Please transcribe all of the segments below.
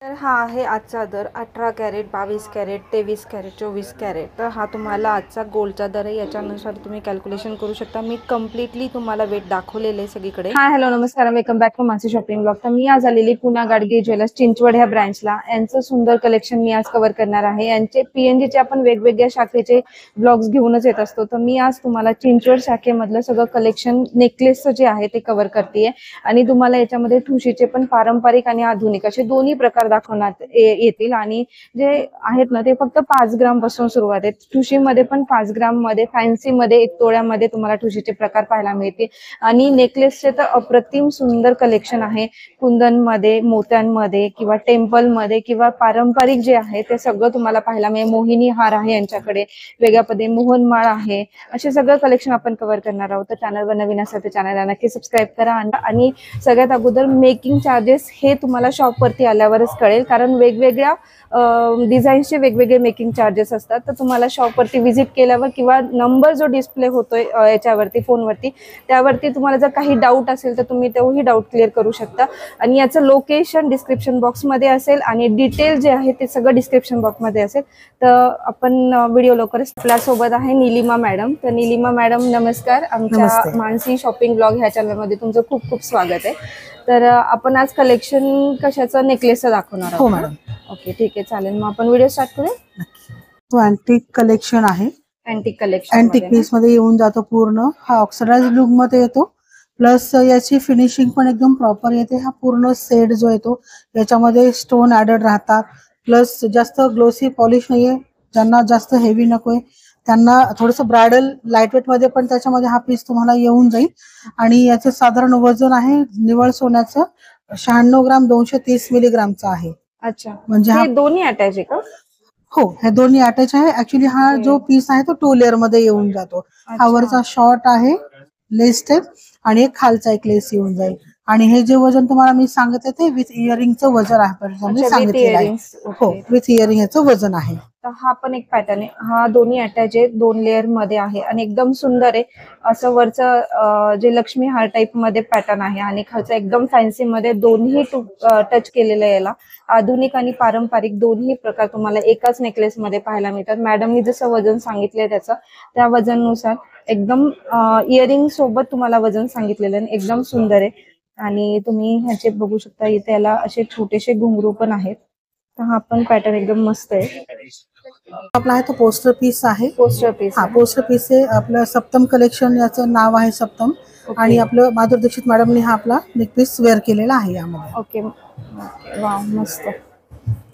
तर हा आहे आजचा दर 18 कॅरेट, 22 कॅरेट, 23 कॅरेट, 24 कॅरेट. तर हा तुम्हाला आजचा गोल्डचा दर आहे. याच्यानुसार तुम्ही कॅल्क्युलेशन करू शकता. मी कम्प्लिटली तुम्हाला वेट दाखवलेले आहे सगळीकडे. हाय हॅलो नमस्कार, welcome back to Mansi shopping blog. तर मी आज आलेली पुन्हा गाडगे ज्वेलर्स चिंचवड ह्या ब्रँचला. यांचं सुंदर कलेक्शन मी आज कव्हर करणार आहे. यांचे पीएनजीचे आपण वेगवेगळ्या शाखेचे ब्लॉग्स घेऊनच येत असतो. तर मी आज तुम्हाला चिंचवड शाखेमधलं सगळं कलेक्शन नेकलेसचं जे आहे ते कव्हर करतेय आणि तुम्हाला याच्यामध्ये ठुशीचे पण पारंपरिक आणि आधुनिक असे दोन्ही प्रकार दाखवण्यात येतील. आणि जे आहेत ना ते फक्त 5 ग्राम पासून सुरुवात आहे. ठुशीमध्ये पण 5 ग्राम मध्ये, फॅन्सी मध्ये 1 तोळ्यामध्ये तुम्हाला ठुशीचे प्रकार पाहायला मिळतील. आणि नेकलेसचे तर अप्रतिम सुंदर कलेक्शन आहे. कुंदन मध्ये, मोत्यांमध्ये किंवा टेम्पल मध्ये किंवा पारंपरिक जे आहे ते सगळं तुम्हाला पाहायला मिळेल. मोहिनी हार आहे यांच्याकडे, वेगळ्या पद्धतीने मोहनमाळ आहे. असे सगळं कलेक्शन आपण कव्हर करणार आहोत. तर चॅनलवर नवीन असेल तर चॅनलला नक्की सबस्क्राईब करा. आणि सगळ्यात अगोदर मेकिंग चार्जेस हे तुम्हाला शॉपवरती आल्यावरच कळेल, कारण वेगवेगळ्या डिझाईन्सचे वेगवेगळे मेकिंग चार्जेस असतात. तर तुम्हाला शॉपवरती व्हिजिट केल्यावर किंवा नंबर जो डिस्प्ले होतोय याच्यावरती फोनवरती, त्यावरती तुम्हाला जर काही डाऊट असेल तर तुम्ही तोही डाऊट क्लिअर करू शकता. आणि याचं लोकेशन डिस्क्रिप्शन बॉक्समध्ये असेल आणि डिटेल जे आहे ते सगळं डिस्क्रिप्शन बॉक्समध्ये असेल. तर आपण व्हिडिओ लवकरच. आपल्यासोबत आहे निलिमा मॅडम. तर निलिमा मॅडम नमस्कार. आमच्या मानसी शॉपिंग ब्लॉग ह्या चॅनलमध्ये तुमचं खूप खूप स्वागत आहे. तर आपण आज कलेक्शन कशाचं, नेकलेसचं दाखवणार आहोत. हो मॅडम. ओके ठीक आहे, चालेल. मग आपण व्हिडिओ स्टार्ट करूया. तो अँटिक कलेक्शन आहे. अँटिक कलेक्शन अँटिक पीस मध्ये येऊन जातो पूर्ण. हा ऑक्सिडाइज लुक मध्ये येतो, प्लस याची फिनिशिंग पण एकदम प्रॉपर येते. हा पूर्ण सेट जो येतो याच्यामध्ये स्टोन ऍडेड राहतात, प्लस जास्त ग्लोसी पॉलिश नाहीये. ज्यांना जास्त हेवी नकोय त्यांना थोडंसं ब्रायडल लाईटवेट मध्ये पण त्याच्यामध्ये हा पीस तुम्हाला येऊन जाईल. आणि याचे साधारण वजन आहे निवळ सोन्याचं 96 ग्राम 230 मिलीग्रामचं आहे. अच्छा, म्हणजे हा दोन्ही अटॅच आहे का? हो, हे दोन्ही अटॅच आहे. ऍक्च्युली हा जो पीस आहे तो 2 लेअर मध्ये येऊन जातो. हा वरचा शॉर्ट आहे लेस टाइप आणि एक खालचा एक लेस येऊन जाईल. आणि हे जे वजन तुम्हाला मी सांगितलं ते विथ इयरिंगचं वजन आहे सांगितलेलं आहे. हो, विथ इयरिंग याचं वजन आहे. तर हा पण एक पॅटर्न आहे. हा दोन्ही अटॅच आहे, 2 लेअर मध्ये आहे आणि एकदम सुंदर आहे. असं वरचं जे लक्ष्मी हार टाइप मध्ये पॅटर्न आहे आणि खालचं एकदम फॅन्सी मध्ये. दोन्ही टच केलेलं आहे. याला आधुनिक आणि पारंपरिक दोन्ही प्रकार तुम्हाला एकाच नेकलेस मध्ये पाहायला मिळतात. मॅडमनी जसं वजन सांगितलंय त्याचं, त्या वजनानुसार एकदम इयरिंग सोबत तुम्हाला वजन सांगितलेलं आहे. एकदम सुंदर आहे. आणि तुम्ही ह्याचे बघू शकता इथे याला असे छोटेसे घुंगरू पण आहेत. तर हा पण पॅटर्न एकदम मस्त आहे. आपला आहे तो पोस्टर पीस आहे. Poster piece. हा पोस्टर पीस आहे. आपलं सप्तम कलेक्शन याचं नाव आहे सप्तम. आणि आपलं माधुरी दीक्षित मॅडमनी हा आपला नेक पीस वेअर केलेला आहे यामध्ये. ओके, वाव मस्त.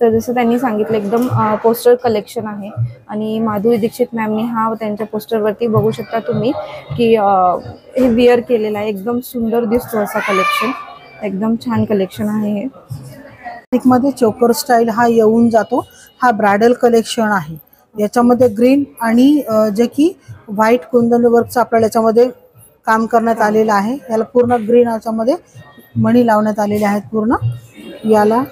तर जसं त्यांनी सांगितलं एकदम पोस्टर कलेक्शन आहे. आणि माधुरी दीक्षित मॅमनी हा त्यांच्या पोस्टरवरती बघू शकता तुम्ही की हे वेअर केलेलं आहे. एकदम सुंदर दिसतो असा कलेक्शन, एकदम छान कलेक्शन आहे हे. मध्ये चोकर स्टाईल हा येऊन जातो. हा ब्रायडल कलेक्शन आहे. याच्यामध्ये ग्रीन आणि जे की व्हाईट कुंदन वर्कचं आपल्याला याच्यामध्ये काम करण्यात आलेलं आहे. याला पूर्ण ग्रीन याच्यामध्ये मणी लावण्यात आलेले आहेत. पूर्ण याला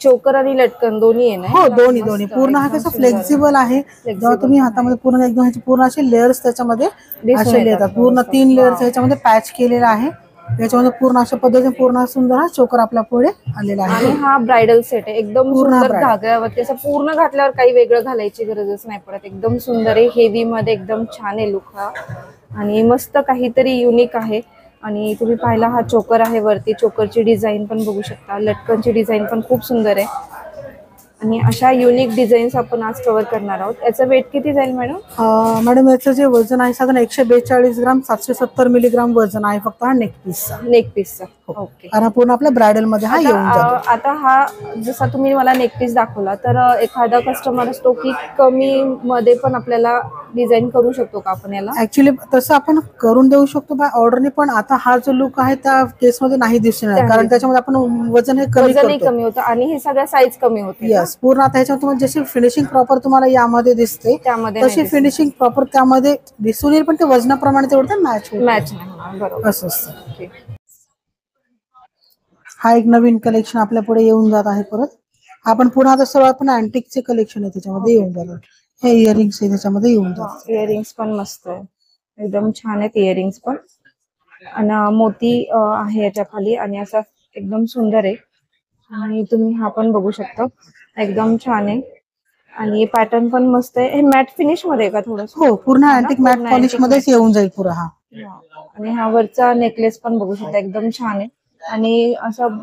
चोकर आणि लटकन दोन्ही आहे ना? हो, दोन्ही पूर्ण. हा कसं फ्लेक्झिबल आहे. जेव्हा तुम्ही हातामध्ये पूर्ण एकदम ह्याचे पूर्ण असे लेअर्स त्याच्यामध्ये असे येतात. पूर्ण 3 लेअर्स ह्याच्यामध्ये पॅच केलेला आहे. याच्यामध्ये पूर्ण अशा पद्धतीने पूर्ण सुंदर हा चोकर आपल्या पुढे आलेला आहे. आणि हा ब्रायडल सेट आहे. एकदम सुंदर घागऱ्यावरती असं पूर्ण घातल्यावर काही वेगळं घालायची गरजच नाही पडत. एकदम सुंदर आहे. हेवी मध्ये एकदम छान आहे लुक हा. आणि मस्त काहीतरी युनिक आहे. आणि तुम्ही पाहिला हा चोकर आहे वरती. चोकरची डिझाईन पण बघू शकता. लटकनची डिझाईन पण खूप सुंदर आहे. आणि अशा युनिक डिझाईन्स आपण आज कव्हर करणार आहोत. याचं वेट किती जाईल मॅडम? मॅडम याचं जे वजन आहे साधारण 142 ग्राम 770 मिलीग्राम वजन आहे फक्त हा नेक पीसचा. ओके. आणि पूर्ण आपल्या ब्रायडल मध्ये हा येऊन जातो. आता हा जसा तुम्ही मला नेक पीस दाखवला, तर एखादा कस्टमर असतो की कमी मध्ये पण आपल्याला डिझाईन करू शकतो का आपण याला? ऍक्च्युली तसं आपण करून देऊ शकतो बाय ऑर्डरने. पण आता हा जो लुक आहे त्या केस मध्ये नाही दिसणार, कारण त्याच्यामध्ये आपण वजन हे कमी होतं आणि हे सगळ्या साईज कमी होते. यस, पूर्ण आता ह्याच्यात तुम्हाला जशी फिनिशिंग प्रॉपर तुम्हाला यामध्ये दिसते तशी फिनिशिंग प्रॉपर त्यामध्ये दिसून येईल. पण ते वजनाप्रमाणे तेवढं मॅच नाही. बरोबर, असं असतं. हा एक नवीन कलेक्शन आपल्या पुढे येऊन जात आहे. परत आपण पुन्हा आता सर्व आपण अँटिकचे कलेक्शन आहे त्याच्यामध्ये येऊन जातात. हे इयरिंग्स आहे त्याच्यामध्ये येऊन जातात. इयरिंग्स पण मस्त आहे, एकदम छान आहेत इयरिंग्स पण. आणि मोती आहे याच्या खाली आणि असं एकदम सुंदर आहे. आणि तुम्ही हा पण बघू शकता, एकदम छान आहे. आणि पॅटर्न पण मस्त आहे. हे मॅट फिनिश मध्ये आहे का थोडस? हो, पूर्ण अँटिक मॅट पॉलिश मध्येच येऊन जाईल पुरा हा. आणि हा वरचा नेकलेस पण बघू शकता, एकदम छान आहे. आणि असं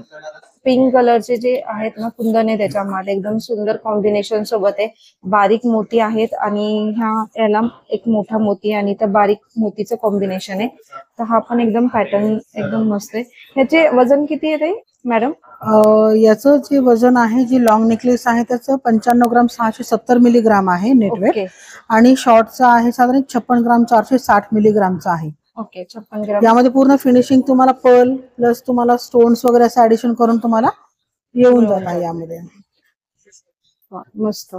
पिंक कलरचे जे आहेत ना कुंदन आहे त्याच्यामध्ये, एकदम सुंदर कॉम्बिनेशन सोबत आहे. बारीक मोती आहेत आणि याला एक मोठा मोती आणि त्या बारीक मोतीचं कॉम्बिनेशन आहे. तर हा पण एकदम पॅटर्न एकदम मस्त आहे. ह्याचे वजन किती आहे मॅडम? याचं जे वजन आहे, जे लॉंग नेकलेस आहे त्याचं 95 ग्राम 670 मिलीग्राम आहे नेटवेट. आणि शॉर्टचा आहे साधारण 56 ग्राम 460 मिलीग्रामचा आहे. ओके, 56 ग्राम. यामध्ये पूर्ण फिनिशिंग तुम्हाला पर्ल प्लस तुम्हाला स्टोन्स वगैरे असं ऍडिशन करून तुम्हाला येऊन जात आहे यामध्ये. मस्त.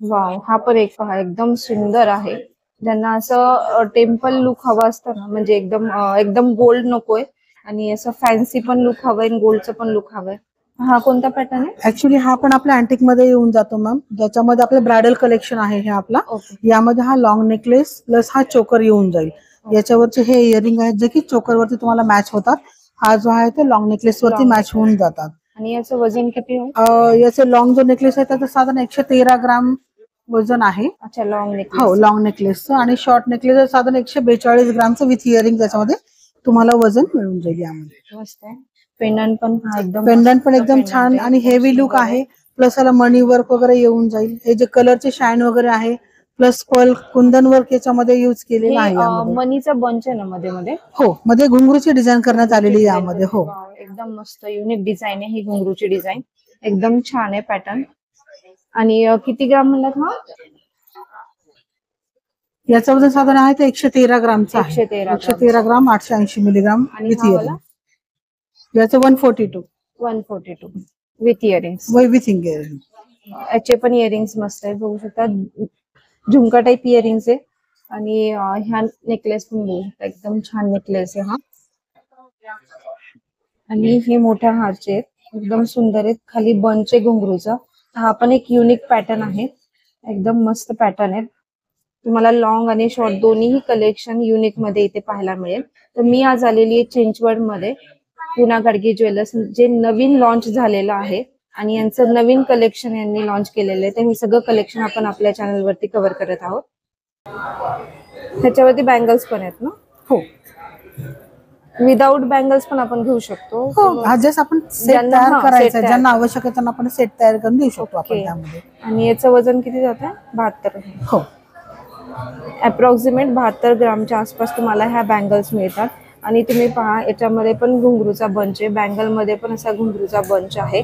वाव, हा पण एक पहा, एकदम सुंदर आहे. ज्यांना असं टेम्पल लुक हवा असतं ना, म्हणजे एकदम गोल्ड नकोय आणि असं फॅन्सी पण लुक हवंय आणि गोल्डचं पण लुक हवंय. हा कोणता पॅटर्न आहे? ऍक्च्युली हा पण आपल्या अँटिक मध्ये येऊन जातो मॅम, ज्याच्यामध्ये आपलं ब्रायडल कलेक्शन आहे हे आपला. यामध्ये हा लॉंग नेकलेस प्लस हा चोकर येऊन जाईल. याच्यावरचे हे इयरिंग आहेत जे की चोकर वरती तुम्हाला मॅच होतात. हा जो आहे तो लॉंग नेकलेस वरती मॅच होऊन जातात. आणि याचं वजन किती आहे? याचं लॉंग जो नेकलेस आहे त्याचं साधारण 113 ग्राम वजन आहे. अच्छा, लॉंग नेकलेस. हो, लॉंग नेकलेसचं. आणि शॉर्ट नेकलेस साधारण 142 ग्रामचं विथ इयरिंग त्याच्यामध्ये तुम्हाला वजन मिळून जाईल यामध्ये. मस्त आहे. पेंडंट पण एकदम छान आणि हेवी लुक आहे. प्लस याला मनी वर्क वगैरे येऊन जाईल. हे जे कलरचे शाईन वगैरे आहे प्लस पर्ल कुंदन वर्क याच्यामध्ये युज केलेलं आहे. मनीचा बंच आहे ना मध्ये मध्ये? हो, मध्ये घुंगरूची डिझाईन करण्यात आलेली यामध्ये. हो, एकदम मस्त युनिक डिझाईन आहे ही घुंगरूची डिझाईन. एकदम छान आहे पॅटर्न. आणि किती ग्राम म्हणलात हा? याचं वजन साधारण आहे ते 113 ग्रामचं आहे. 113 ग्राम 880 मिलीग्राम विथ इयरिंग. याचं 142 विथ इयरिंग्स. With earring. याचे पण इयरिंग्स मस्त आहे, बघू शकता. झुमका टाईप इयरिंग्स आहे. आणि ह्या नेकलेस पण बघू शकता, एकदम छान नेकलेस आहे हा. आणि हे मोठ्या हारचे आहेत, एकदम सुंदर आहेत. खाली बंच आहे घुंगरूचा. हा पण एक युनिक पॅटर्न आहे, एकदम मस्त पॅटर्न आहे. तुम्हाला लॉंग आणि शॉर्ट दोन्ही कलेक्शन युनिक मध्ये इथे पाहायला मिळेल. तर मी आज आलेली आहे चिंचवड मध्ये पुना गाडगे ज्वेलर्स, जे नवीन लॉन्च झालेलं आहे आणि यांचं नवीन कलेक्शन यांनी लॉन्च केलेलं आहे. तर हे सगळं कलेक्शन आपण आपल्या चॅनल वरती कव्हर करत आहोत. त्याच्यावरती बँगल्स पण आहेत ना? हो, विदाउट बँगल्स पण आपण घेऊ शकतो. जस्ट आपण सेट तयार करायचं, ज्यांना आवश्यक आहे त्यांना आपण सेट तयार करून देऊ शकतो आपण त्यामध्ये. आणि याचं वजन किती जात आहे? 72. हो, अप्रॉक्सिमेट 72 ग्रामच्या आसपास तुम्हाला ह्या बँगल्स मिळतात. आणि तुम्ही पहा, याच्यामध्ये पण घुंगरूचा बंच आहे, बँगल मध्ये पण असा घुंगरूचा बंच आहे.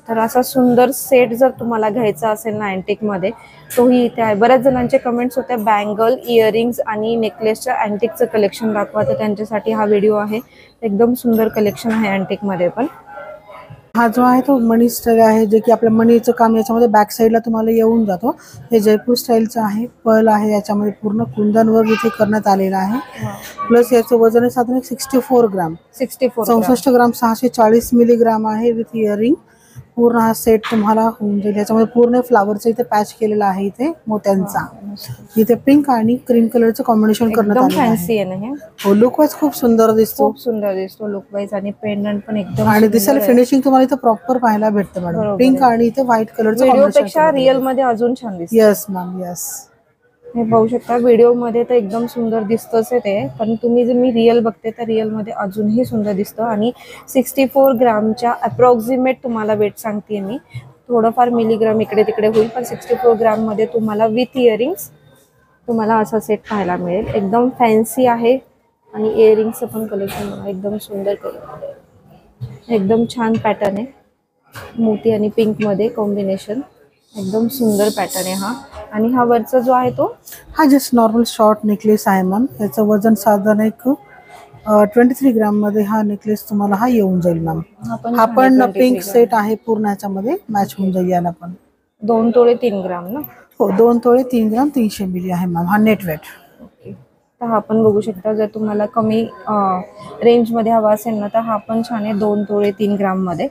तर असा सुंदर सेट जर तुम्हाला घ्यायचा असेल ना अँटिक मध्ये, तोही इथे आहे. बऱ्याच जणांचे कमेंट्स होते बँगल, इयरिंग्स आणि नेकलेसच्या अँटिकचं कलेक्शन दाखवा, तर त्यांच्यासाठी हा व्हिडिओ आहे. एकदम सुंदर कलेक्शन आहे अँटिक मध्ये पण. हा जो आहे तो मनी स्टाईल आहे, जे की आपल्या मनीचं काम याच्यामध्ये बॅक साईडला तुम्हाला येऊन जातो. हे जयपूर स्टाईलचं आहे. पर्ल आहे याच्यामध्ये, पूर्ण कुंदन वर्क इथे करण्यात आलेला आहे. प्लस याचं वजन आहे साधारण 64 ग्राम 64 ग्राम 640 मिलीग्राम आहे विथ इयरिंग. पूर्ण हा सेट तुम्हाला होऊन जाईल. याच्यामध्ये पूर्ण फ्लावरचं इथे पॅच केलेला आहे, इथे मोत्यांचा. इथे पिंक आणि क्रीम कलरचं कॉम्बिनेशन करण्यात आलेलं आहे. हो, लुक वाईज खूप सुंदर दिसतो. खूप सुंदर दिसतो लुक वाईज. आणि पेंडंट पण एकदम, आणि दिसायला फिनिशिंग तुम्हाला इथे प्रॉपर पाहायला भेटतं मॅडम. पिंक आणि इथे व्हाईट कलरचं व्हिडिओपेक्षा रिअल मध्ये अजून छान दिसतं. Yes ma'am, yes. हे पाहू शकता, व्हिडिओ मध्ये तर एकदम सुंदर दिसतंच ते, पण तुम्ही जर मी रिअल बघते तर रिअल मध्ये अजूनही सुंदर दिसतं. आणि 64 ग्रामच्या अप्रॉक्सिमेट तुम्हाला वेट सांगते मी, थोडंफार मिलीग्राम इकडे तिकडे होईल, पण 64 ग्राम मध्ये तुम्हाला विथ इयरिंग्स तुम्हाला असा सेट पाहायला मिळेल. एकदम फॅन्सी आहे. आणि इयरिंग्सचं पण कलेक्शन एकदम सुंदर एकदम छान पॅटर्न आहे. मोती आणि पिंक मध्ये कॉम्बिनेशन, एकदम सुंदर पॅटर्न आहे हा. आणि हा वरचा जो आहे तो हा जस्ट नॉर्मल शॉर्ट नेकलेस आहे मॅम. याचं वजन साधारण एक 23 ग्राम मध्ये हा नेकलेस तुम्हाला हा येऊन जाईल मॅम. हा पण पिंक सेट आहे, पूर्ण याच्यामध्ये मॅच होऊन जाईल याला पण. 2 तोळे 3 ग्राम ना? हो, 2 तोळे 3 ग्राम 300 मिली आहे मॅम हा नेट वेट. तर हा पण बघू शकता, जर तुम्हाला कमी रेंज मध्ये हवा असेल ना तर हा पण छान आहे. 2 तोळे 3 ग्राम मध्ये,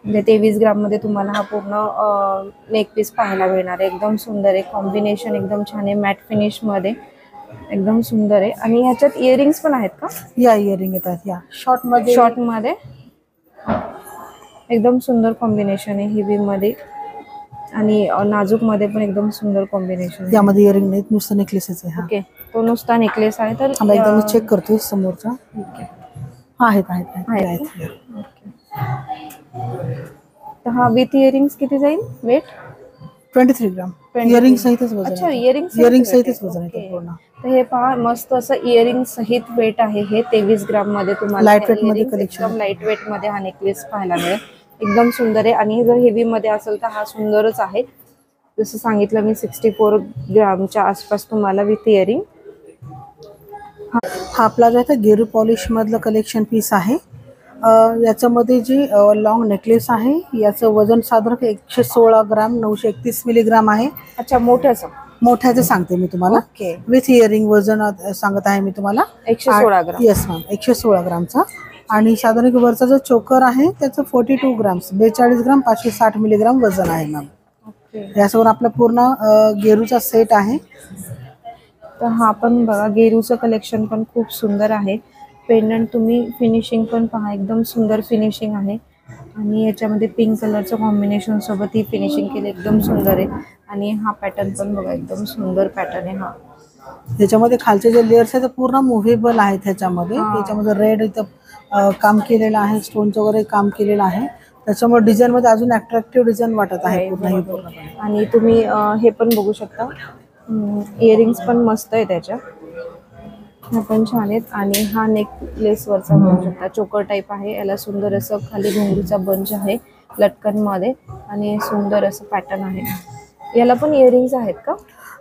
म्हणजे 23 ग्राम मध्ये तुम्हाला हा पूर्ण नेक पीस पाहायला मिळणार आहे. एकदम सुंदर आहे, कॉम्बिनेशन एकदम छान आहे, मॅट फिनिश मध्ये. एकदम सुंदर आहे. आणि ह्याच्यात इयरिंग्स पण आहेत का? या इयरिंग येतात या शॉर्ट मध्ये. शॉर्ट मध्ये एकदम सुंदर कॉम्बिनेशन आहे हेवी मध्ये आणि नाजूक मध्ये पण एकदम सुंदर कॉम्बिनेशन. यामध्ये इयरिंग नाहीत, नुसतं नेकलेसच आहे. ओके, तो नुसता नेकलेस आहे. तर एकदा मी चेक करतोय समोरचा. आहेत आहेत आहेत आहेत. आहेत. तर हा विथ इयरिंग्स किती जाईल वेट? 23 ग्राम. इयरिंग सहितच वजन. अच्छा, इयरिंग सहितच वजन आहे पूर्ण. तर हे पहा, मस्त असं इयरिंग सहित वेट आहे हे. 23 ग्राम मध्ये तुम्हाला लाईट वेट मध्ये कलेक्शन. एकदम लाईट वेट मध्ये हा नेकलेस पाहायला मिळेल. एकदम सुंदर आहे. आणि जर हेवी मध्ये असेल तर हा सुंदरच आहे. जसं सांगितलं मी 64 ग्रामच्या आसपास तुम्हाला विथ इयरिंग. हा आपला जो आहे गेरू पॉलिश मधलं कलेक्शन पीस आहे. याच्यामध्ये जी लॉंग नेकलेस आहे याचं वजन साधारण 116 ग्राम 931 मिलीग्राम आहे. अच्छा, मोठ्याचं सांगते मी तुम्हाला. ओके. विथ इयरिंग वजन सांगत आहे मी तुम्हाला 116 ग्राम. Yes ma'am, 116 ग्रामचा. आणि साधारण वरचा जो चोकर आहे त्याचं 42 ग्राम्स 42 ग्राम 560 मिलीग्राम वजन आहे मॅम. यासोबत आपला पूर्ण गेरूचा सेट आहे. तर हा पण बघा, गेरूचं कलेक्शन पण खूप सुंदर आहे. पेंडंट तुम्ही फिनिशिंग पण पहा, एकदम सुंदर फिनिशिंग आहे. आणि याच्यामध्ये पिंक कलरचं कॉम्बिनेशन सोबत ही फिनिशिंग केली, एकदम सुंदर आहे. आणि हा पॅटर्न पण बघा, एकदम सुंदर पॅटर्न आहे हा. त्याच्यामध्ये खालचे जे लेयर्स आहेत ते पूर्ण मुव्हेबल आहेत. त्याच्यामध्ये रेड इथं काम केलेलं आहे, स्टोनचं वगैरे काम केलेलं आहे. त्याच्यामुळे डिझाईन मध्ये अजून अट्रॅक्टिव्ह डिझाईन वाटत आहे पूर्ण. आणि तुम्ही हे पण बघू शकता, इयरिंग्स पण मस्त आहे त्याच्या, हा पण छान आहेत. आणि हा नेकलेस वरचा बघू शकता, चोकर टाईप आहे. याला सुंदर असं खाली घुंगरूचा बंच आहे लटकन मध्ये आणि सुंदर असं पॅटर्न आहे. याला पण इयरिंग्स आहेत का?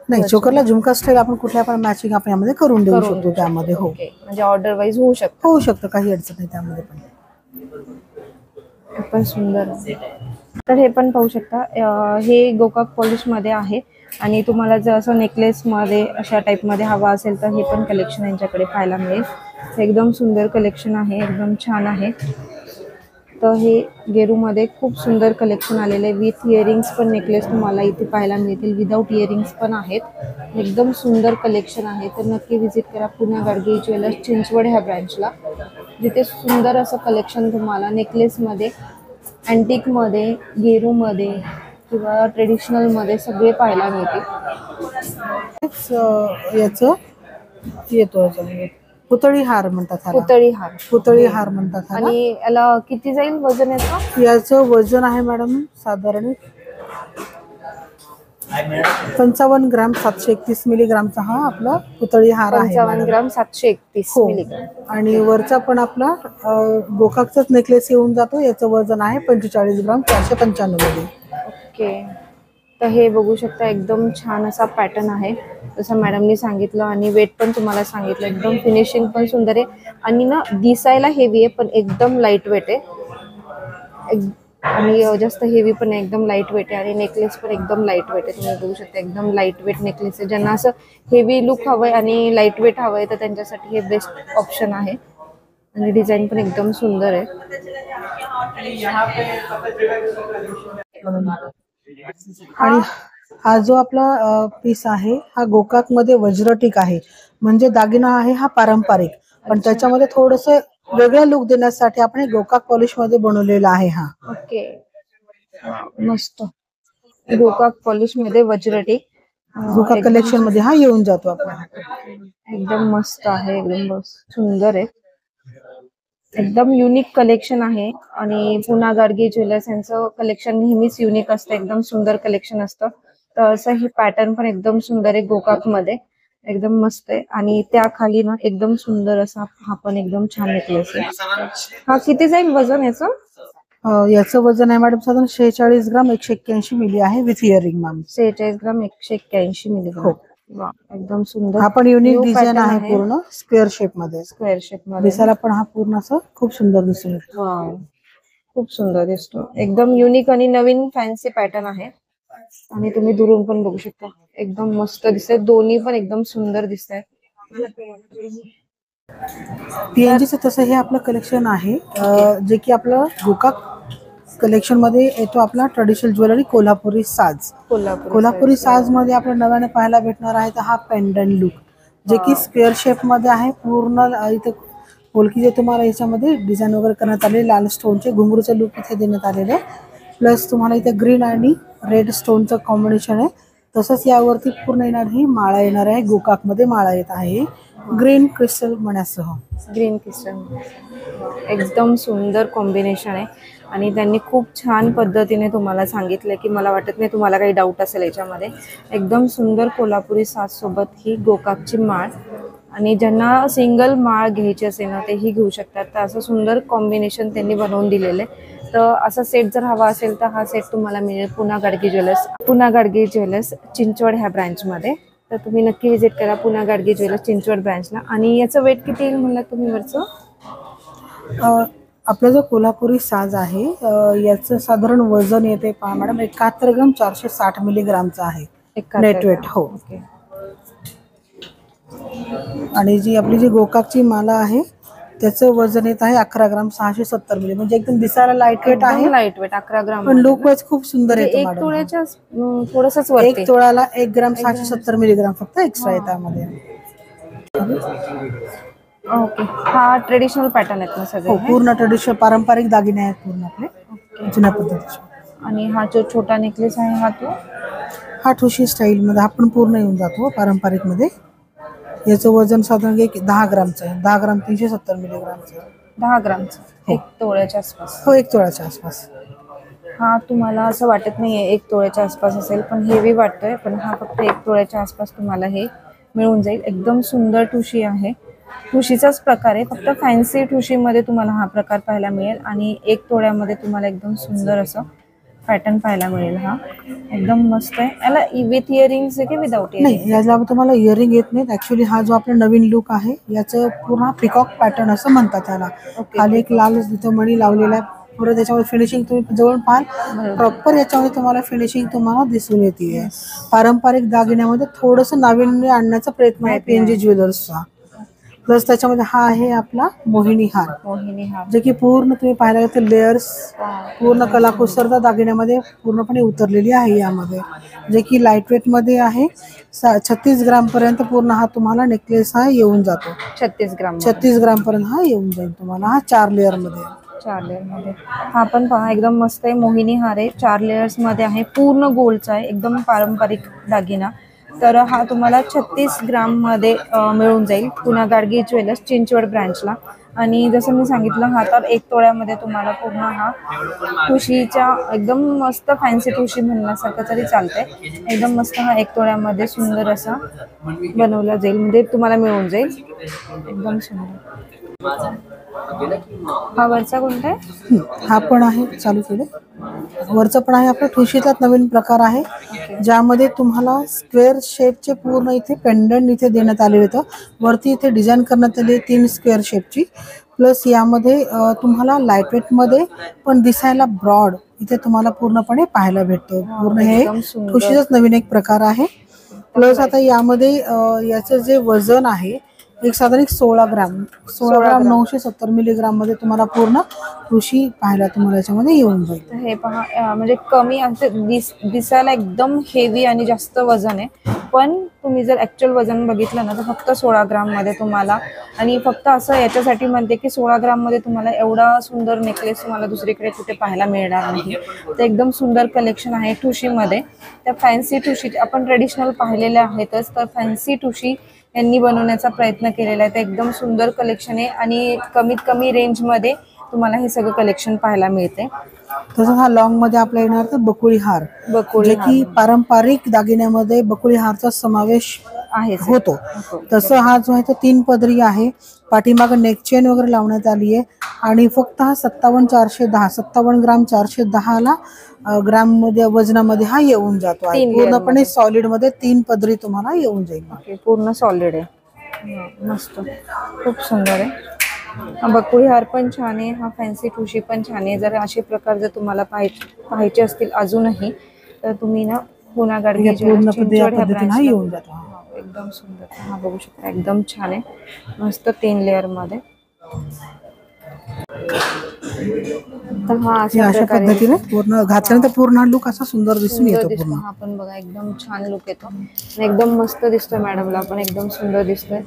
नाही, चोकरला झुमका स्टाईल आपण कुठल्या पण मॅचिंग आपण यामध्ये करून देऊ शकतो त्यामध्ये. हो, म्हणजे ऑर्डर वाईज होऊ शकतं, काही अडचण नाही त्यामध्ये पण सुंदर. तर हे पण पाहू शकता, हे गोकाक पॉलिश मध्ये आहे. आणि तुम्हाला जर असं नेकलेस मध्ये अशा टाइप मध्ये हवा असेल तर हे पण कलेक्शन यांच्याकडे पाहायला मिळेल. एकदम सुंदर कलेक्शन आहे, एकदम छान आहे. तर हे गेरू मध्ये खूप सुंदर कलेक्शन आलेलं आहे. विथ इयरिंग्स पण नेकलेस तुम्हाला इथे पाहायला मिळतील, विदाऊट इयरिंग्स पण आहेत. एकदम सुंदर कलेक्शन आहे. तर नक्की व्हिजिट करा पुण्या गाडगे ज्वेलर्स, चिंचवड ह्या ब्रँचला, जिथे सुंदर असं कलेक्शन तुम्हाला नेकलेसमध्ये, अँटिकमध्ये, गेरूमध्ये किंवा ट्रेडिशनलमध्ये सगळे पाहायला मिळतील. याचं येतो पुतळी हार म्हणतात. पुतळी हार म्हणतात. आणि याला किती जाईल वजन याचं? याचं वजन आहे मॅडम साधारण 55 ग्राम 731 मिलीग्रामचा हा आपला पुतळी हार आहे. 55 ग्राम 731 मिलीग्राम. आणि वरचा पण आपला गोकाकचाच नेकलेस येऊन जातो. याचं वजन आहे 45 ग्राम 495 मिली. ओके. तर हे बघू शकता, एकदम छान असा पॅटर्न आहे जसं मॅडमनी सांगितलं. आणि वेट पण तुम्हाला सांगितलं, एकदम फिनिशिंग पण सुंदर आहे. आणि ना दिसायला हेवी आहे पण एकदम लाईट वेट आहे. आणि जास्त हेवी पण आहे, एकदम लाईट वेट आहे. आणि नेकलेस पण एकदम लाईट वेट आहे. तुम्ही बघू शकता, एकदम लाईट वेट नेकलेस आहे. ज्यांना असं हेवी लुक हवंय आणि लाईट वेट हवंय तर त्यांच्यासाठी हे बेस्ट ऑप्शन आहे. आणि डिझाईन पण एकदम सुंदर आहे. आणि हा जो आपला पीस आहे हा गोकाक मध्ये वज्रटीक आहे. म्हणजे दागिना आहे हा पारंपरिक, पण त्याच्यामध्ये थोडस वेगळा लुक देण्यासाठी आपण गोकाक पॉलिश मध्ये बनवलेला आहे हा. ओके, मस्त. गोकाक पॉलिश मध्ये वज्रटीक गोकाक कलेक्शन मध्ये हा येऊन जातो आपला. एकदम मस्त आहे, एकदम सुंदर आहे. एकदम युनिक कलेक्शन आहे. आणि पुन्हा गाडगे ज्वेलर्स यांचं कलेक्शन नेहमीच युनिक असतं, एकदम सुंदर कलेक्शन असतं. तर असं हे पॅटर्न पण एकदम सुंदर आहे गोकाक मध्ये, एकदम मस्त आहे. आणि त्या खाली ना एकदम सुंदर असा हा पण एकदम छान नेकलेस आहे. हा किती जाईल वजन याचं? याचं वजन आहे मॅडम साधारण 46 ग्राम 181 मिली आहे with earring ma'am. 46 gram 181 milligram. एकदम सुंदर. हा पण युनिक डिझाइन आहे, पूर्ण स्क्वेअर शेप मध्ये. दिसायला पण हा पूर्ण असं खूप सुंदर दिसतो. खूप सुंदर दिसतो, एकदम युनिक आणि नवीन फॅन्सी पॅटर्न आहे. आणि तुम्ही दुरून पण बघू शकता, एकदम मस्त दिसत. दोन्ही पण एकदम सुंदर दिसत आहेत. पीएनजीचं तसं हे आपलं कलेक्शन आहे, जे की आपलं गोकाक कलेक्शन मध्ये येतो आपला ट्रेडिशनल ज्वेलरी कोल्हापुरी साज. कोल्हापुरी साज मध्ये आपल्या नव्याने पाहायला भेटणार आहे तर हा पेंडंट लुक. जे की स्क्वेअर शेप मध्ये आहे. पूर्ण इथे पोलकी जे तुम्हाला याच्यामध्ये डिझाईन वगैरे करण्यात आले, लाल स्टोनचे घुंगरूचं लुक इथे देण्यात आलेले आहे. प्लस तुम्हाला इथे ग्रीन आणि रेड स्टोनचं कॉम्बिनेशन आहे. तसंच यावरती पूर्ण येणार ही माळा येणार आहे, गोकाकमध्ये माळा येत आहे ग्रीन क्रिस्टल मण्यासह. ग्रीन क्रिस्टल एकदम सुंदर कॉम्बिनेशन आहे आणि त्यांनी खूप छान पद्धतीने तुम्हाला सांगितलं की मला वाटत नाही तुम्हाला काही डाऊट असेल याच्यामध्ये. एकदम सुंदर कोल्हापुरी साजसोबत ही गोकाकची माळ, आणि ज्यांना सिंगल माळ घ्यायची असेल ना तेही घेऊ शकतात. तर असं सुंदर कॉम्बिनेशन त्यांनी बनवून दिलेलं आहे. तर असा सेट जर हवा असेल तर हा सेट तुम्हाला मिळेल पुन्हा गाडगे ज्वेलर्स चिंचवड ह्या ब्रँचमध्ये. तर तुम्ही नक्की विजिट करा पुन्हा गाडगे ज्वेलर्स चिंचवड ब्रँचला. आणि याचं वेट किती येईल म्हणलं तुम्ही वरचं? आपला जो कोल्हापुरी साज आहे याचं साधारण वजन येते पहा मॅडम 71 ग्राम 460 मिलीग्रामचं आहे नेट वेट. हो. आणि जी आपली जी गोकाकची माला आहे त्याचं वजन येत आहे 11 ग्राम 670 मिली, म्हणजे एकदम दिसायला लाईट वेट आहे. लाईट वेट 11 ग्राम, पण लुक वाईज खूप सुंदर येतो मॅडम. 1 तोळ्याच्या थोडंसंच एक तोळ्याला 1 ग्राम 670 मिलीग्राम फक्त एक्स्ट्रा येत त्यामध्ये. ओके. हा ट्रेडिशनल पॅटर्न आहेत ना सगळे? हो, पूर्ण ट्रेडिशनल पारंपरिक दागिने आहेत पूर्ण आपले जुन्या पद्धतीचे. आणि हा जो छोटा नेकलेस आहे हा ठुशी स्टाईल मध्ये हा पण पूर्ण येऊन जातो पारंपरिक मध्ये. याचं वजन साधारण 10 ग्रामचं आहे, 10 ग्राम 370 मिलीग्रामचं. 10 ग्रामचं 1 तोळ्याच्या आसपास. हो, 1 तोळ्याच्या आसपास. हा तुम्हाला असं वाटत नाहीये 1 तोळ्याच्या आसपास असेल, पण हेवी वाटतोय. पण हा फक्त 1 तोळ्याच्या आसपास तुम्हाला हे मिळून जाईल. एकदम सुंदर ठुशी आहे, ठुशीचाच प्रकार आहे, फक्त फॅन्सी ठुशीमध्ये तुम्हाला हा प्रकार पाहायला मिळेल. आणि 1 तोळ्यामध्ये तुम्हाला एकदम सुंदर असं पॅटर्न पाहायला मिळेल. हा एकदम मस्त आहे. याला विथ इयरिंग्स आहे की विदाउट इयरिंग? नाही, याला तुम्हाला इयरिंग येत नाहीत. ऍक्च्युली हा जो आपला नवीन लुक आहे याचं पूर्ण पिकॉक पॅटर्न असं म्हणतात त्याला. खाली एक लाल इथं मणी लावलेला आहे. पुढे त्याच्यामध्ये फिनिशिंग तुम्ही जवळ पाहाल प्रॉपर याच्यामध्ये तुम्हाला फिनिशिंग तुम्हाला दिसून येते. पारंपरिक दागिन्यामध्ये थोडंसं नाविन्य आणण्याचा प्रयत्न आहे PNG ज्वेलर्सचा. प्लस त्याच्यामध्ये हा आहे आपला मोहिनी हार, जे की पूर्ण तुम्ही पाहायला गेलं तर लेयर्स पूर्ण कलाकुसरता दागिन्यामध्ये पूर्णपणे उतरलेली आहे यामध्ये, जे की लाईट वेट मध्ये आहे. 36 ग्राम पर्यंत पूर्ण हा तुम्हाला नेकलेस हा येऊन जातो. 36 ग्राम पर्यंत हा येऊन जाईल तुम्हाला. हा 4 लेअर मध्ये. हा पण पहा एकदम मस्त आहे. मोहिनी हार आहे, 4 लेयर्स मध्ये आहे, पूर्ण गोल्डचा आहे, एकदम पारंपरिक दागिना. तर हा तुम्हाला 36 ग्राम मध्ये मिळून जाईल पुन्हा गाडगे ज्वेलर्स चिंचवड ब्रँचला. आणि जसं मी सांगितलं हा तर 1 तोळ्यामध्ये तुम्हाला पूर्ण हा ठुशीच्या एकदम मस्त फॅन्सी ठुशी म्हणण्यासारखं तरी चालतंय. एकदम मस्त हा 1 तोळ्यामध्ये सुंदर असा बनवला जाईल, म्हणजे तुम्हाला मिळून जाईल. एकदम सुंदर. हा वरचा कोणता आहे? हा पण आहे चालू केले. वरचा पण आहे आपला ठुशीचा नवीन प्रकार आहे, ज्यामध्ये तुम्हाला स्क्वेअर शेपचे पूर्ण इथे पेंडंट इथे देण्यात आले होतं. वरती इथे डिझाईन करण्यात आली 3 स्क्वेअर शेपची. प्लस यामध्ये तुम्हाला लाईट वेट मध्ये पण दिसायला ब्रॉड इथे तुम्हाला पूर्णपणे पाहायला भेटतो. पूर्ण हे ठुशीचाच नवीन एक प्रकार आहे. प्लस आता यामध्ये याचं जे वजन आहे एक साधारण 16 ग्राम 970 मिलीग्राम मध्ये तुम्हाला पूर्ण ठुशी पाहायला तुम्हाला याच्यामध्ये येऊन जाईल. हे पहा म्हणजे कमी दिसायला एकदम हेवी आणि जास्त वजन आहे, पण तुम्ही जर ऍक्च्युअल वजन बघितलं ना तर फक्त 16 ग्राम मध्ये तुम्हाला. आणि फक्त असं याच्यासाठी म्हणते की 16 ग्राम मध्ये तुम्हाला एवढा सुंदर नेकलेस तुम्हाला दुसरीकडे कुठे पाहायला मिळणार नाही. तर एकदम सुंदर कलेक्शन आहे ठुशीमध्ये. त्या फॅन्सी ठुशी आपण ट्रेडिशनल पाहिलेल्या आहेतच, तर फॅन्सी ठुशी यांनी बनवण्याचा प्रयत्न केलेला आहे. ते एकदम सुंदर कलेक्शन आहे आणि कमीत कमी रेंजमध्ये तुम्हाला हे सगळं कलेक्शन पाहायला मिळते. तसंच हा लॉंग मध्ये आपला येणार तर बकुळी हार, जे की पारंपरिक दागिन्यामध्ये बकुळी हारचा समावेश होतो. तसं हा जो आहे तो 3 पदरी आहे. पाठीमागं नेक चेन वगैरे लावण्यात आली आहे. आणि फक्त हा 57 ग्राम 410 ला ग्राम मध्ये वजनामध्ये हा येऊन जातो. पूर्णपणे सॉलिड मध्ये 3 पदरी तुम्हाला येऊन जाईल. पूर्ण सॉलिड आहे, मस्त खूप सुंदर आहे. हा बकुळी हार पण छान आहे, हा फॅन्सी ठुशी पण छान आहे. जर असे प्रकार जर तुम्हाला पाहायचे असतील अजूनही तर तुम्ही ना पुन्हा गाडगे पद्धतीने येऊन जातो. एकदम सुंदर. हा बघू शकता एकदम छान आहे, मस्त 3 लेअर मध्ये. तर हा हे अशा अशा प्रकारे पद्धतीने पूर्ण घातल्यानंतर पूर्ण लुक असा सुंदर दिसून सुंदर येतो दिसतो. पूर्ण. हा पण बघा एकदम छान लुक येतो आणि एकदम मस्त दिसतोय मॅडमला पण एकदम सुंदर दिसतोय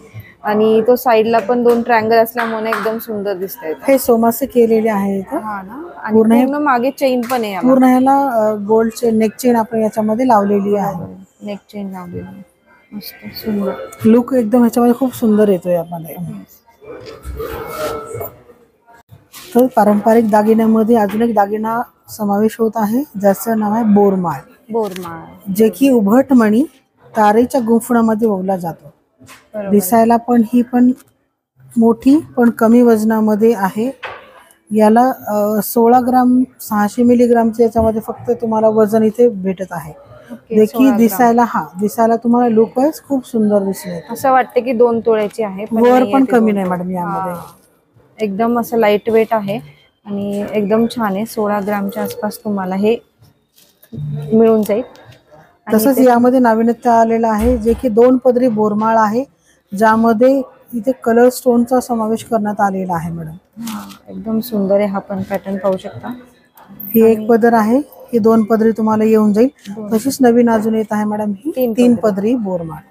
आणि तो साईडला पण 2 ट्रायंगल असल्यामुळे एकदम सुंदर दिसतंय हे सोमासे केलेले आहे इथं. हा ना. आणि पूर्ण मागे चेन पण आहे याला. पूर्ण ह्याला गोल्ड चेन नेक चेन आपण याच्यामध्ये लावलेली आहे. बरोबर नेक चेन लावलेली आहे. मस्त सुंदर लुक एकदम ह्याच्यामध्ये खूप सुंदर येतो यामध्ये. तर पारंपरिक दागिन्यामध्ये अजून एक दागिना समावेश होत आहे ज्याचं नाव आहे बोरमाळ. बोरमाळ जे की उभट मणी तारेच्या गुंफणामध्ये ओवला जातो. बरोबर. दिसायला पण ही पण मोठी पण कमी वजनामध्ये आहे. याला 16 ग्राम 600 मिलीग्रामचे याच्यामध्ये फक्त तुम्हाला वजन इथे भेटत आहे. ओके, 16 ग्राम. दिसायला तुम्हाला लुक वाईज खूप सुंदर दिसेल. असं वाटतं की 2 तोळ्याची आहे वर नाहीये पण ते कमी 2 नाही तोळे. मॅडम यामध्ये. एकदम असं लाईट वेट आहे आणि एकदम छान आहे. 16 ग्रामच्या आसपास तुम्हाला हे मिळून जाईल. तसंच यामध्ये नाविन्यता आलेलं आहे जे की 2 पदरी बोरमाळ आहे ज्यामध्ये इथे कलर स्टोनचा समावेश करण्यात आलेला आहे मॅडम. एकदम सुंदर आहे. हा पण पॅटर्न पाहू शकता. ही एक पदर आहे. ही 2 पदरी तुम्हाला येऊन जाईल. तशीच नवीन अजून येत आहे मॅडम ही 3 पदरी बोरमाळ.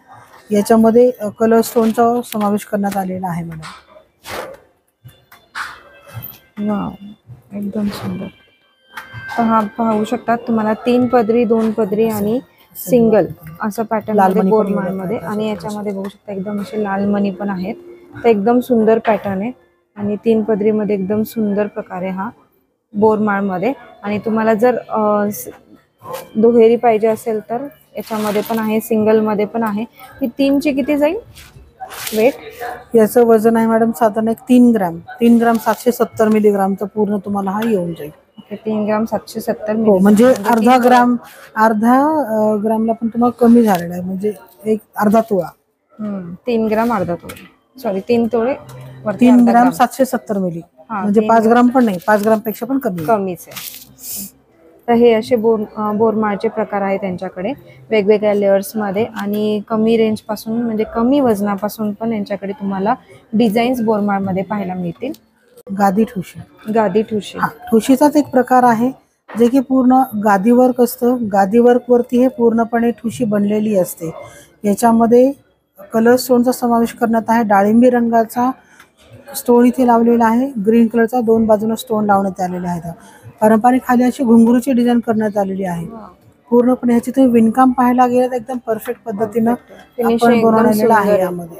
याच्यामध्ये कलर स्टोनचा समावेश करण्यात आलेला आहे मॅडम. वाव एकदम सुंदर. तर हा पाहू शकता तुम्हाला 3 पदरी 2 पदरी आणि सिंगल असं पॅटर्न मध्ये बोरमाळ मध्ये आणि याच्यामध्ये बघू शकता एकदम असे लाल मणी पण आहेत. तर एकदम सुंदर पॅटर्न आहे आणि 3 पदरी मध्ये एकदम सुंदर प्रकारे हा बोरमाळ मध्ये. आणि तुम्हाला जर दुहेरी पाहिजे असेल तर याच्यामध्ये पण आहे सिंगल मध्ये पण आहे. ही 3 ची किती जाईल वेट? याचं वजन आहे मॅडम साधारण 3 ग्राम 770 मिलीग्रामचं पूर्ण तुम्हाला हा येऊन जाईल. 3 ग्राम 770 हो म्हणजे अर्धा ग्रामला पण तुम्हाला कमी झालेला आहे म्हणजे एक अर्धा तोळा. 3 ग्राम अर्धा तोळा सॉरी 3 तोळे 3 ग्राम 770 मिली म्हणजे 5 ग्राम पण नाही 5 ग्राम पेक्षा पण कमीच आहे. तर हे असे बोरमाळचे प्रकार आहेत त्यांच्याकडे वेगवेगळ्या लेअर्समध्ये आणि कमी रेंज पासून म्हणजे कमी वजनापासून पण यांच्याकडे तुम्हाला डिझाईन्स बोरमाळमध्ये पाहायला मिळतील. गादी ठुशी ठुशीचाच एक प्रकार आहे जे की पूर्ण गादी वर्क असतं. गादी वर्क वरती हे पूर्णपणे ठुशी बनलेली असते. याच्यामध्ये कलर स्टोनचा समावेश करण्यात आहे. डाळिंबी रंगाचा स्टोन इथे लावलेला आहे. ग्रीन कलरचा 2 बाजूला स्टोन लावण्यात आलेले आहेत. पारंपरिक खाली अशी घुंगरूची डिझाईन करण्यात आलेली आहे. पूर्णपणे ह्याची तुम्ही विणकाम पाहायला गेलं तर एकदम परफेक्ट पद्धतीनं आपण बनवलेलं आहे यामध्ये.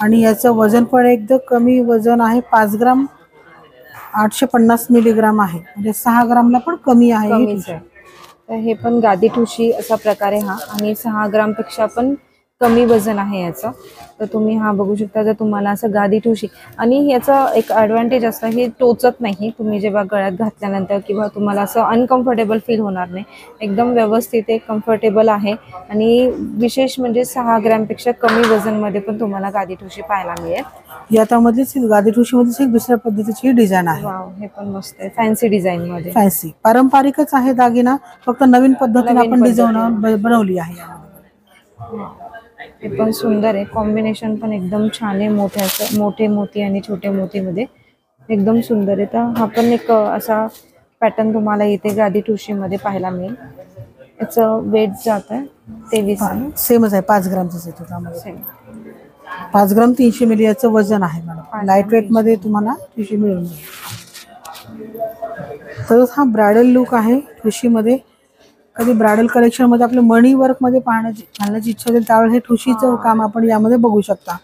आणि याचं वजन पण एकदम कमी वजन आहे. 5 ग्राम 850 मिलीग्राम आहे म्हणजे 6 ग्रामला पण कमी आहे. तर हे पण गादी ठुशी असा प्रकारे हा आणि 6 ग्राम पेक्षा पण कमी वजन आहे याचं. तर तुम्ही हा बघू शकता जर तुम्हाला असं गादी ठुशी आणि याचा एक ॲडव्हान्टेज असतं हे टोचत नाही. तुम्ही जेव्हा गळ्यात घातल्यानंतर किंवा तुम्हाला असं अनकम्फर्टेबल फील होणार नाही. एकदम व्यवस्थित आहे कम्फर्टेबल आहे आणि विशेष म्हणजे 6 ग्रामपेक्षा कमी वजनमध्ये पण तुम्हाला गादी ठुशी पाहायला मिळेल. याच्यामध्येच गादी ठुशीमध्येच एक दुसऱ्या पद्धतीची डिझाईन आहे. वाव हे पण मस्त आहे फॅन्सी डिझाईन मध्ये. फॅन्सी पारंपरिकच आहे दागिना फक्त नवीन पद्धतीने आपण डिझाईन बनवली आहे. हे पण सुंदर आहे. कॉम्बिनेशन पण एकदम छान आहे. मोठे मोती आणि छोटे मोती मध्ये एकदम सुंदर आहे. तर हा पण एक असा पॅटर्न तुम्हाला इथे गादी ठुशी मध्ये पाहायला मिळेल. याचं वेट जात आहे 23 सेमच आहे 5 ग्रामच येतो त्यामध्ये. 5 ग्राम 300 मिली याचं वजन आहे मॅडम. लाईट वेट मध्ये तुम्हाला ठुशी मिळून जाईल. तर हा ब्रायडल लुक आहे ठुशीमध्ये. कधी ब्रायडल कलेक्शन मध्ये आपलं मणी वर्क मध्ये घालण्याची इच्छा असेल त्यावेळेस हे ठुशीचं काम आपण यामध्ये बघू शकता.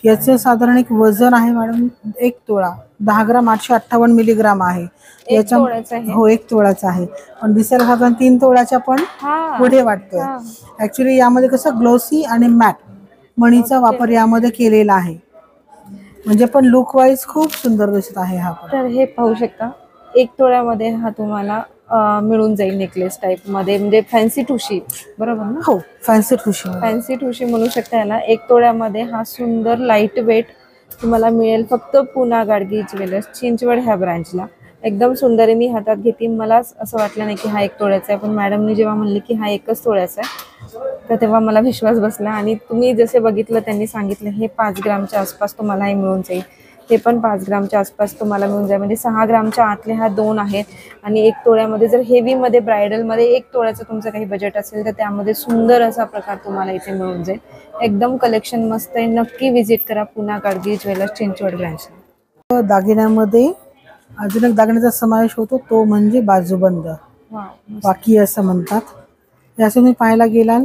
याचं साधारण एक वजन आहे मॅडम 1 तोळा 10 ग्राम 858 मिलीग्राम आहे. याच्या हो 1 तोळाचा आहे पण दिसायला साधारण 3 तोळ्याच्या पण पुढे वाटतोय. ऍक्च्युली यामध्ये कसं ग्लोसी आणि मॅट मणीचा वापर यामध्ये केलेला आहे म्हणजे पण लुक वाईज खूप सुंदर दिसत आहे हा. तर हे पाहू शकता 1 तोळ्यामध्ये हा तुम्हाला मिळून जाईल नेकलेस टाइप मध्ये म्हणजे फॅन्सी ठुशी बरोबर ना. हो फॅन्सी ठुशी म्हणू शकता याला. 1 तोळ्यामध्ये हा सुंदर लाईट वेट तुम्हाला मिळेल फक्त पुना गाडगी ज्वेलर्स चिंचवड ह्या ब्रांचला. एकदम सुंदर आहे. मी हातात घेते मला असं वाटलं नाही की हा 1 तोळ्याचा आहे पण मॅडमनी जेव्हा म्हणली की हा 1च तोळ्याचा आहे तर तेव्हा मला विश्वास बसला. आणि तुम्ही जसे बघितलं त्यांनी सांगितलं हे 5 ग्रामच्या आसपास तुम्हाला हे मिळून जाईल. हे पण 5 ग्रामच्या आसपास तुम्हाला मिळून जाईल. म्हणजे 6 ग्रामच्या आतले हा 2 आहेत आणि 1 तोळ्यामध्ये जर हेवीमध्ये ब्रायडलमध्ये 1 तोळ्याचं तुमचं काही बजेट असेल तर त्यामध्ये सुंदर असा प्रकार तुम्हाला इथे मिळून जाईल. एकदम कलेक्शन मस्त आहे. नक्की व्हिजिट करा पुन्हा गाडगी ज्वेलर्स चिंचवड ब्रँचला. दागिन्यामध्ये अजून एक दागिन्याचा समावेश होतो, तो म्हणजे बाजूबंद, वाकी असं म्हणतात. याचं तुम्ही पाहायला गेलाल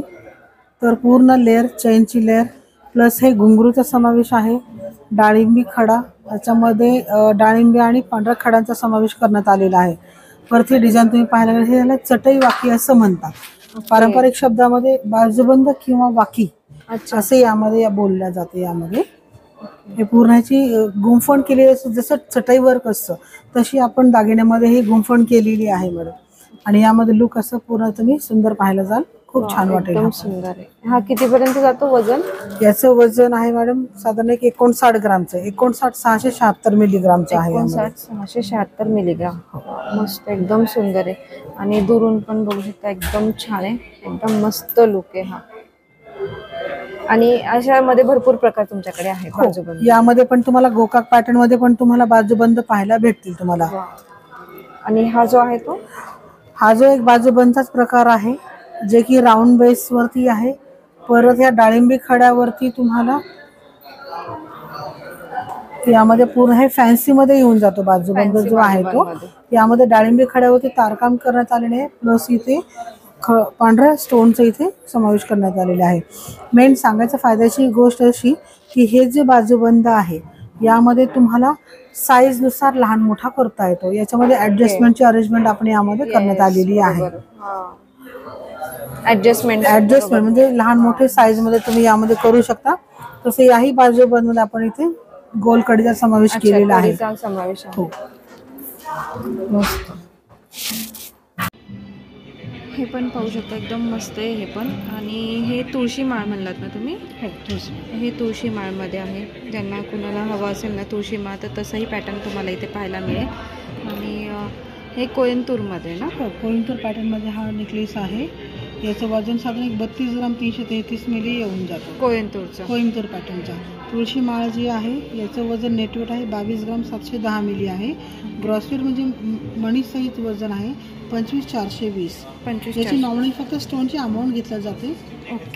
तर पूर्ण लेअर, चेनची लेअर प्लस हे घुंगरूचा समावेश आहे. डाळिंबी खडा, याच्यामध्ये डाळिंबी आणि पांढऱ्या खड्यांचा समावेश करण्यात आलेला आहे. परत हे डिझाईन तुम्ही पाहायला गेलं, हे याला चटई वाकी असं म्हणतात. पारंपरिक शब्दामध्ये बाजूबंद किंवा वाकी असे यामध्ये बोलल्या जाते. यामध्ये हे पूर्ण ह्याची गुंफण केलेली असते, जसं चटई वर्क असतं तशी आपण दागिन्यामध्ये ही गुंफण केलेली आहे मॅडम. आणि यामध्ये लुक असं पूर्ण तुम्ही सुंदर पाहायला जाल, खूप छान वाटेल. एकदम सुंदर आहे. हा कितीपर्यंत जातो वजन? याचं वजन आहे मॅडम साधारण 59 ग्रामचं, 59 676 मिलीग्रामचं आहे. 59 676 मिलीग्राम. मस्त, एकदम सुंदर आहे. आणि दुरून पण बघू शकता, एकदम छान आहे, एकदम मस्त लुक आहे हा. आणि अशामध्ये भरपूर प्रकार तुमच्याकडे आहेत बाजूबंद. यामध्ये पण तुम्हाला गोकाक पॅटर्न मध्ये पण तुम्हाला बाजूबंद पाहायला भेटतील तुम्हाला. आणि हा जो आहे तो, हा जो एक बाजूबंदचाच प्रकार आहे, जे की राऊंड बेस वरती आहे. परत या डाळिंबी खड्यावरती तुम्हाला यामध्ये पूर्ण हे फॅन्सी मध्ये येऊन जातो बाजूबंद जो आहे तो. यामध्ये डाळिंबी खड्यावरती तारकाम करण्यात आलेले आहे, प्लस इथे पांढऱ्या स्टोनचा इथे समावेश करण्यात आलेला आहे. मेन सांगायचं फायद्याची गोष्ट अशी की हे जे बाजूबंद आहे यामध्ये तुम्हाला साईज नुसार लहान मोठा करता येतो. याच्यामध्ये ऍडजस्टमेंटची अरेंजमेंट आपण यामध्ये करण्यात आलेली आहे. ऍडजस्टमेंट म्हणजे लहान मोठे साईज मध्ये तुम्ही यामध्ये करू शकता. तसे याही बाजूबंद मध्ये आपण इथे गोल कडीचा समावेश केलेला आहे. हो, मस्त. हे पण पाहू शकता, एकदम मस्त आहे हे पण. आणि हे तुळशी माळ म्हणलात ना तुम्ही? हे तुळशी माळमध्ये आहे. ज्यांना कुणाला हवं असेल ना तुळशी माळ, तर तसंही पॅटर्न तुम्हाला इथे पाहायला मिळेल. आणि हे कोइंतूरमध्ये ना, कोइंतूर पॅटर्नमध्ये हा नेकलेस आहे. याचं वजन साधारण 32 ग्राम 333 मिली येऊन जातो. कोइंतूर पॅटर्नचा तुळशी माळ जी आहे याचं वजन नेटवेट आहे 22 ग्राम 710 मिली आहे. ग्रॉसवेट म्हणजे मणीसहित वजन आहे 25,420. याची नॉर्मली फक्त स्टोनची अमाऊंट घेतल्या जाते.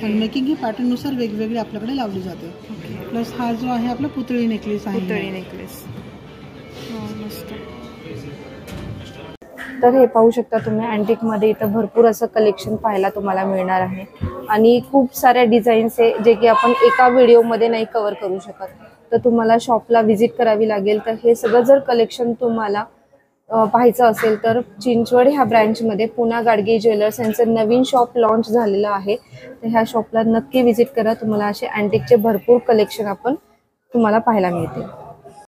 आणि मेकिंग ही पॅटर्न नुसार वेगवेगळी आपल्याकडे लावली जाते. प्लस हा जो आहे आपला पुतळी नेकलेस आहे. पुतळी नेकलेस, मस्त. तर हे पाहू शकता तुम्ही, अँटिकमध्ये इथं भरपूर असं कलेक्शन पाहायला तुम्हाला मिळणार आहे. आणि खूप साऱ्या डिझाईन्स आहे जे की आपण एका व्हिडिओमध्ये नाही कव्हर करू शकत. तर तुम्हाला शॉपला व्हिजिट करावी लागेल. तर हे सगळं जर कलेक्शन तुम्हाला पाहायचं असेल तर चिंचवड ह्या ब्रँचमध्ये पुन्हा गाडगे ज्वेलर्स यांचं नवीन शॉप लॉन्च झालेलं आहे. तर ह्या शॉपला नक्की व्हिजिट करा. तुम्हाला असे अँटिकचे भरपूर कलेक्शन आपण तुम्हाला पाहायला मिळतील.